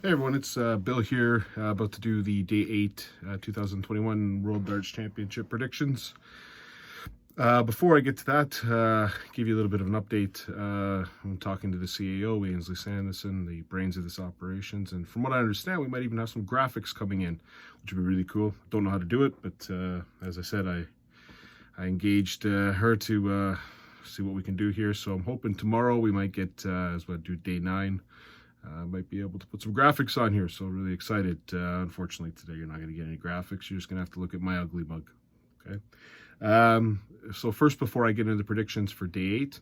Hey everyone, it's Bill here, about to do the Day 8 2021 World Darts Championship predictions. Before I get to that, give you a little bit of an update. I'm talking to the CAO, Ainsley Sanderson, the brains of this operations, and from what I understand, we might even have some graphics coming in, which would be really cool. Don't know how to do it, but as I said, I engaged her to see what we can do here, so I'm hoping tomorrow we might get, as we do Day 9, might be able to put some graphics on here, so really excited. Unfortunately, today you're not going to get any graphics. You're just going to have to look at my ugly mug. Okay. So first, before I get into the predictions for Day 8,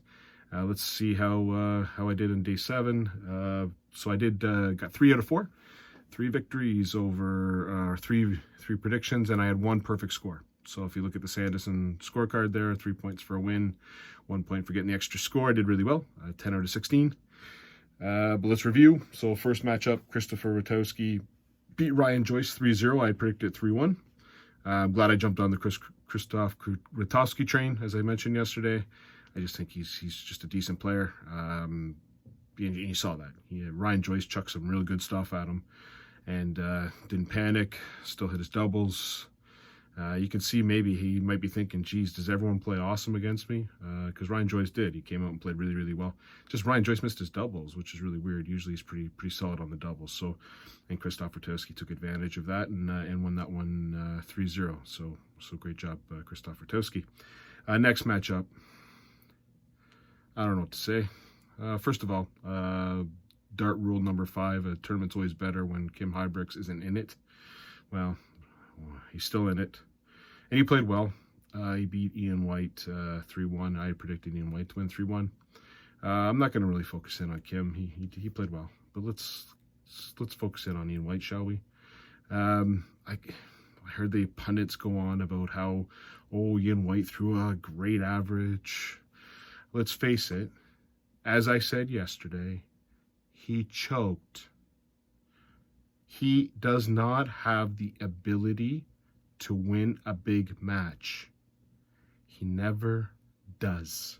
let's see how I did in Day 7. So I did got 3 out of 4, 3 victories over three predictions, and I had 1 perfect score. So if you look at the Sanderson scorecard there, 3 points for a win, 1 point for getting the extra score. I did really well, 10 out of 16. But let's review. So first matchup, Christopher Rutowski beat Ryan Joyce 3-0. I predicted 3-1. I'm glad I jumped on the Christoph Rutowski train, as I mentioned yesterday. I just think he's just a decent player. And you saw that. Ryan Joyce chucked some real good stuff at him and didn't panic, still hit his doubles. You can see maybe he might be thinking, geez, does everyone play awesome against me? Because Ryan Joyce did. He came out and played really, really well. Just Ryan Joyce missed his doubles, which is really weird. Usually he's pretty solid on the doubles. So, and Christoph Rutowski took advantage of that and won that one 3-0. So great job, Christoph Rutowski. Next matchup. I don't know what to say. First of all, dart rule number 5, a tournament's always better when Kim Huybrechts isn't in it. Well, he's still in it. And he played well. He beat Ian White 3-1. I predicted Ian White to win 3-1. I'm not going to really focus in on Kim. He played well. But let's focus in on Ian White, shall we? I heard the pundits go on about how, Ian White threw a great average. Let's face it. As I said yesterday, he choked. He does not have the ability to win a big match. He never does.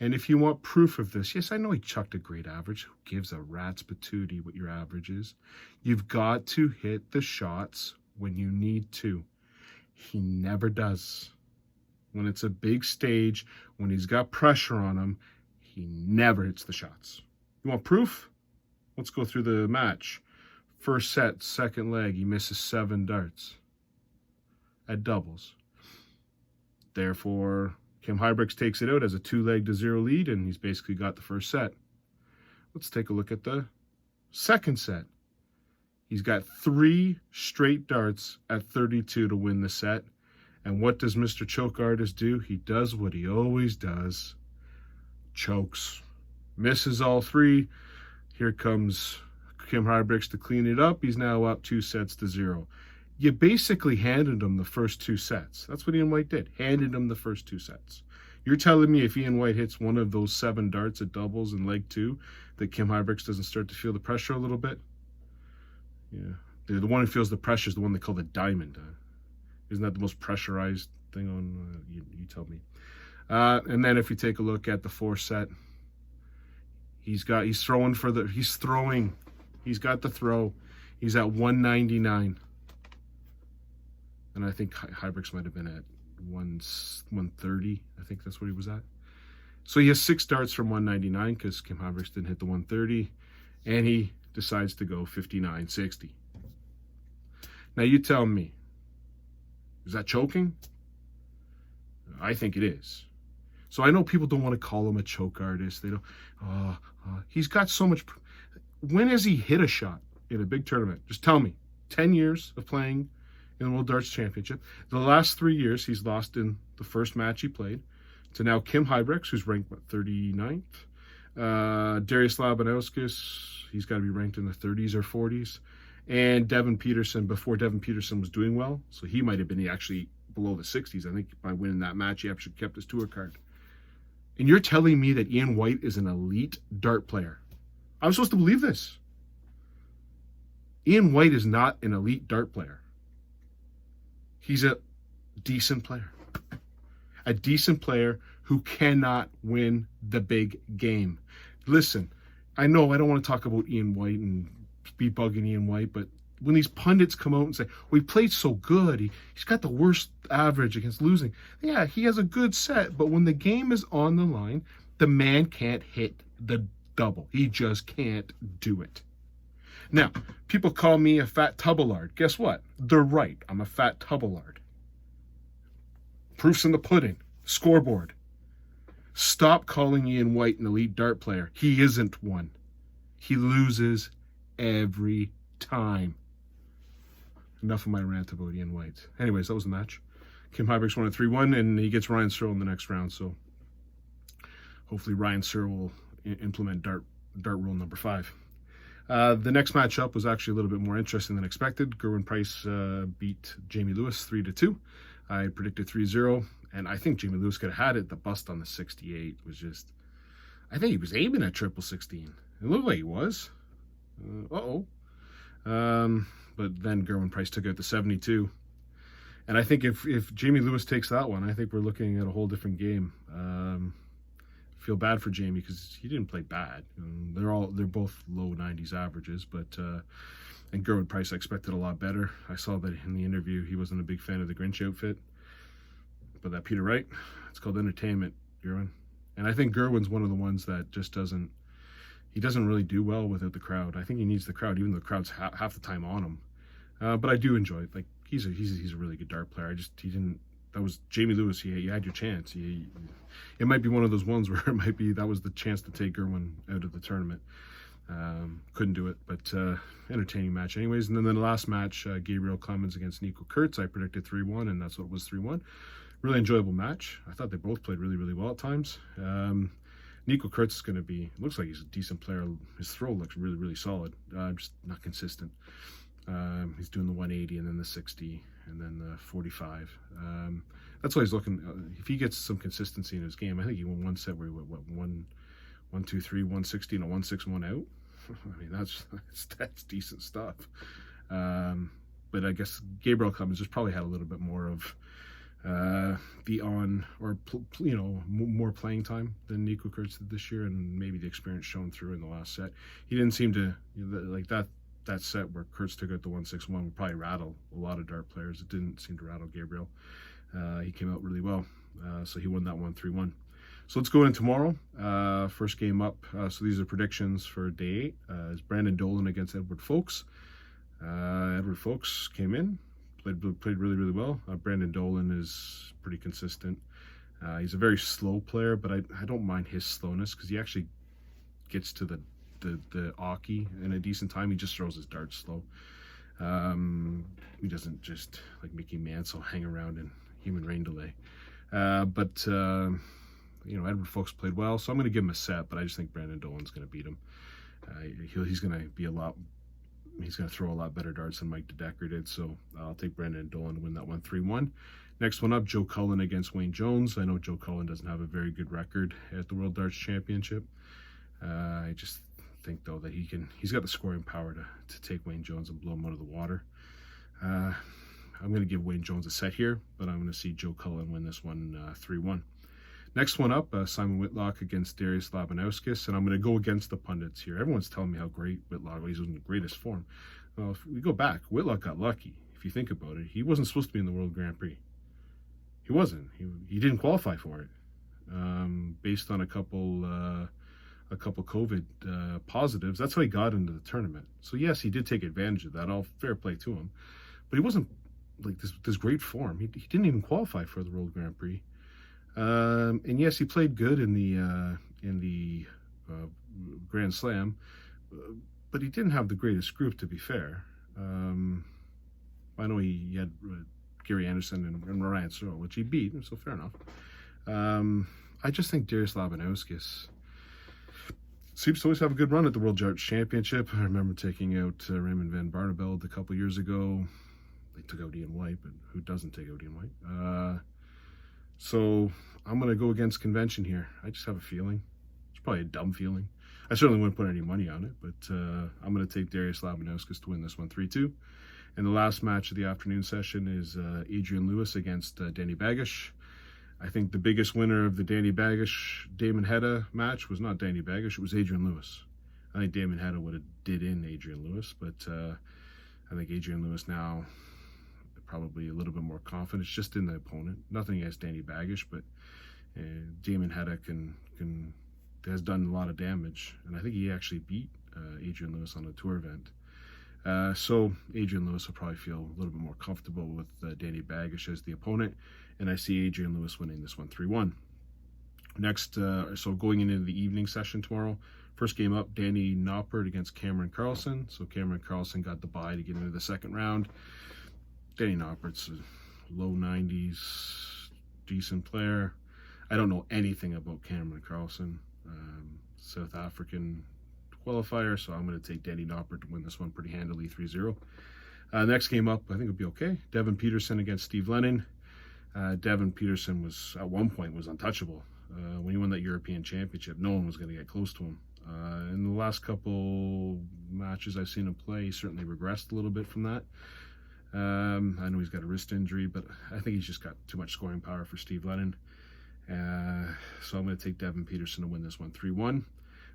And if you want proof of this, yes, I know he chucked a great average. Who gives a rat's patootie what your average is? You've got to hit the shots when you need to. He never does. When it's a big stage, when he's got pressure on him, he never hits the shots. You want proof? Let's go through the match. First set, second leg, he misses 7 darts at doubles. Therefore, Kim Huybrechts takes it out as a 2-leg to 0 lead, and he's basically got the first set. Let's take a look at the second set. He's got 3 straight darts at 32 to win the set. And what does Mr. Choke Artist do? He does what he always does. Chokes. Misses all 3. Here comes Kim Huybrechts to clean it up. He's now up 2 sets to 0. You basically handed him the first 2 sets. That's what Ian White did. Handed him the first 2 sets. You're telling me if Ian White hits one of those 7 darts at doubles in leg 2, that Kim Huybrechts doesn't start to feel the pressure a little bit? Yeah. The one who feels the pressure is the one they call the diamond. Isn't that the most pressurized thing on? You tell me. And then if you take a look at the 4th set, he's got the throw. He's at 199. And I think Huybrechts might have been at 130. I think that's what he was at. So he has 6 darts from 199 because Kim Huybrechts didn't hit the 130. And he decides to go 59-60. Now you tell me, is that choking? I think it is. So I know people don't want to call him a choke artist. They don't. He's got so much. When has he hit a shot in a big tournament? Just tell me. 10 years of playing in the World Darts Championship. The last 3 years, he's lost in the first match he played to now Kim Huybrechts, who's ranked, 39th? Darius Labonowskis, he's got to be ranked in the 30s or 40s. And Devin Peterson, before Devin Peterson was doing well. So he might have been actually below the 60s. I think by winning that match, he actually kept his tour card. And you're telling me that Ian White is an elite dart player. I'm supposed to believe this. Ian White is not an elite dart player. He's a decent player. A decent player who cannot win the big game. Listen, I know I don't want to talk about Ian White and be bugging Ian White, but when these pundits come out and say, well, he played so good, he's got the worst average against losing. Yeah, he has a good set, but when the game is on the line, the man can't hit the double. He just can't do it. Now, people call me a fat tubbleard. Guess what? They're right. I'm a fat tubbleard. Proof's in the pudding. Scoreboard. Stop calling Ian White an elite dart player. He isn't one. He loses every time. Enough of my rant about Ian White. Anyways, that was the match. Kim Heiberg's won at 3-1, and he gets Ryan Searle in the next round. So hopefully Ryan Searle will implement dart rule number 5. The next matchup was actually a little bit more interesting than expected. Gerwin Price beat Jamie Lewis 3-2. I predicted 3-0, and I think Jamie Lewis could have had it. The bust on the 68 was just... I think he was aiming at 16. It looked like he was. But then Gerwin Price took out the 72. And I think if Jamie Lewis takes that one, I think we're looking at a whole different game. Feel bad for Jamie because he didn't play bad. They're both low 90s averages, but and Gerwin Price I expected a lot better. I saw that in the interview he wasn't a big fan of the Grinch outfit. But that Peter Wright, it's called entertainment, Gerwin. And I think Gerwin's one of the ones that just doesn't really do well without the crowd. I think he needs the crowd, even though the crowd's half the time on him. But I do enjoy it. Like he's a really good dart player. That was Jamie Lewis. You had your chance. It might be one of those ones where that was the chance to take Gerwin out of the tournament. Couldn't do it, but entertaining match anyways. And then the last match, Gabriel Clemens against Niko Kurtz. I predicted 3-1, and that's what it was, 3-1. Really enjoyable match. I thought they both played really, really well at times. Niko Kurtz is going to looks like he's a decent player. His throw looks really, really solid. Just not consistent. He's doing the 180 and then the 60 and then the 45. That's why he's looking. If he gets some consistency in his game, I think he won one set where he went 1, 2, 3, 160 and a 161 out. I mean, that's decent stuff. But I guess Gabriel Clemens just probably had a little bit more of more playing time than Niko Kurtz did this year, and maybe the experience shown through in the last set. He didn't seem to like that set where Kurtz took out the 161 would probably rattle a lot of dart players. It didn't seem to rattle Gabriel. He came out really well, so he won that one 3-1. So let's go in tomorrow. First game up. So these are predictions for day 8. Is Brandon Dolan against Edward Folks. Edward Folks came in, played really, really well. Brandon Dolan is pretty consistent. He's a very slow player, but I don't mind his slowness because he actually gets to the Aki in a decent time. He just throws his darts slow. He doesn't just like Mickey Mansell hang around in human rain delay. But Edward Folks played well, so I'm going to give him a set, but I just think Brandon Dolan's going to beat him. He's going to throw a lot better darts than Mike DeDecker did, so I'll take Brandon Dolan to win that one 3-1. Next one up, Joe Cullen against Wayne Jones. I know Joe Cullen doesn't have a very good record at the World Darts Championship. I just think, though, that he's got the scoring power to take Wayne Jones and blow him out of the water. I'm going to give Wayne Jones a set here, but I'm going to see Joe Cullen win this one 3-1. Next one up, Simon Whitlock against Darius Labonowskis, and I'm going to go against the pundits here. Everyone's telling me how great Whitlock is, in the greatest form. Well, if we go back, Whitlock got lucky. If you think about it, he wasn't supposed to be in the World Grand Prix. He wasn't. He didn't qualify for it, based on a couple COVID positives. That's how he got into the tournament. So yes, he did take advantage of that. All fair play to him, but he wasn't like this great form. He didn't even qualify for the World Grand Prix. And yes, he played good in the Grand Slam, but he didn't have the greatest group, to be fair. I know he had Gary Anderson and Ryan Searle, which he beat, so fair enough. I just think Darius Labonowskis seems to always have a good run at the World Darts Championship. I remember taking out Raymond van Barneveld a couple years ago. They took out Ian White, but who doesn't take out Ian White? So I'm going to go against convention here. I just have a feeling. It's probably a dumb feeling. I certainly wouldn't put any money on it, but I'm going to take Darius Labonowskis to win this one 3-2. And the last match of the afternoon session is Adrian Lewis against Danny Baggish. I think the biggest winner of the Danny Baggish-Damon Hedda match was not Danny Baggish, it was Adrian Lewis. I think Damon Hedda would have did in Adrian Lewis, but I think Adrian Lewis now probably a little bit more confident. It's just in the opponent. Nothing against Danny Baggish, but Damon Hedda has done a lot of damage, and I think he actually beat Adrian Lewis on a tour event. So Adrian Lewis will probably feel a little bit more comfortable with Danny Baggish as the opponent, and I see Adrian Lewis winning this one 3-1. Next, so going into the evening session tomorrow, first game up, Danny Knopford against Cameron Carlson. So Cameron Carlson got the bye to get into the second round. Danny Knopford's a low 90s, decent player. I don't know anything about Cameron Carlson, South African qualifier, so I'm going to take Danny Knopford to win this one pretty handily, 3-0. Next game up, I think it'll be okay. Devin Peterson against Steve Lennon. Devin Peterson was, at one point, was untouchable. When he won that European Championship, no one was going to get close to him. In the last couple matches I've seen him play, he certainly regressed a little bit from that. I know he's got a wrist injury, but I think he's just got too much scoring power for Steve Lennon. So I'm going to take Devin Peterson to win this one 3-1.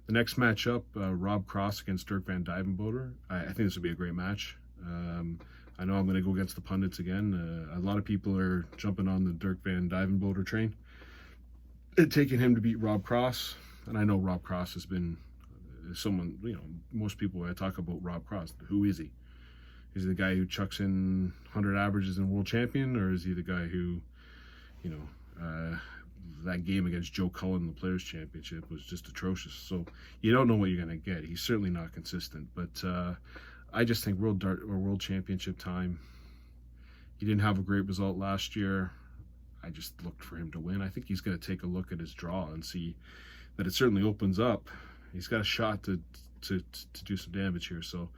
The next matchup, Rob Cross against Dirk Van Dijvenbode. I think this will be a great match. I know I'm going to go against the pundits again. A lot of people are jumping on the Dirk Van Dijvenbode train, taking him to beat Rob Cross. And I know Rob Cross has been someone, most people, when I talk about Rob Cross, who is he? Is he the guy who chucks in 100 averages in world champion, or is he the guy who, that game against Joe Cullen in the Players' Championship was just atrocious. So you don't know what you're going to get. He's certainly not consistent. But I just think World Championship time, he didn't have a great result last year. I just looked for him to win. I think he's going to take a look at his draw and see that it certainly opens up. He's got a shot to do some damage here. So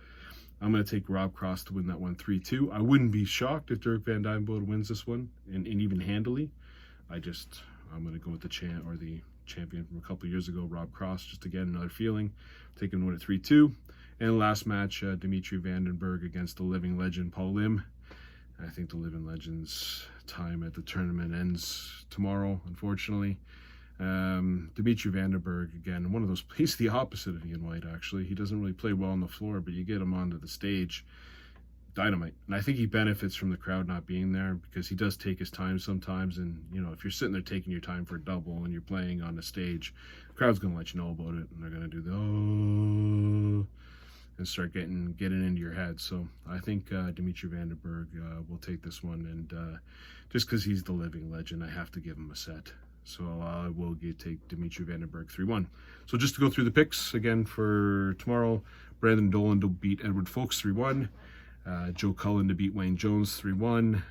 I'm going to take Rob Cross to win that one 3-2. I wouldn't be shocked if Dirk Van Dijvenbode wins this one, and even handily. I'm going to go with the champion from a couple of years ago, Rob Cross, just to get another feeling. Taking one at 3-2. And the last match, Dimitri Vandenberg against the living legend, Paul Lim. I think the living legend's time at the tournament ends tomorrow, unfortunately. Dimitri Vandenberg, again, one of those, he's the opposite of Ian White, actually. He doesn't really play well on the floor, but you get him onto the stage, dynamite. And I think he benefits from the crowd not being there, because he does take his time sometimes. And if you're sitting there taking your time for a double and you're playing on the stage, the crowd's going to let you know about it, and they're going to do the oh and start getting into your head. So I think Dimitri Vandenberg will take this one, and just because he's the living legend, I have to give him a set. So I will take Dimitri Vandenberg 3-1. So just to go through the picks again for tomorrow, Brandon Dolan to beat Edward Folks 3-1. Joe Cullen to beat Wayne Jones 3-1.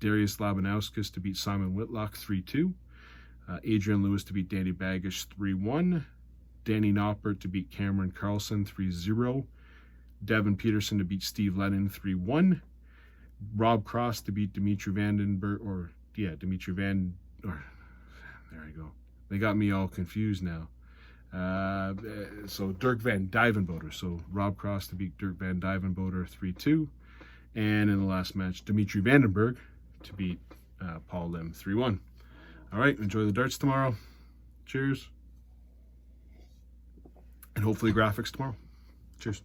Darius Labonowskis to beat Simon Whitlock 3-2. Adrian Lewis to beat Danny Baggish 3-1. Danny Knopford to beat Cameron Carlson 3-0. Devin Peterson to beat Steve Lennon 3-1. Rob Cross to beat Dimitri Vandenberg, there I go. They got me all confused now. So Dirk Van Dijvenbode. So Rob Cross to beat Dirk Van Dijvenbode 3-2. And in the last match, Dimitri Vandenberg to beat Paul Lim 3-1. All right, enjoy the darts tomorrow. Cheers. And hopefully graphics tomorrow. Cheers.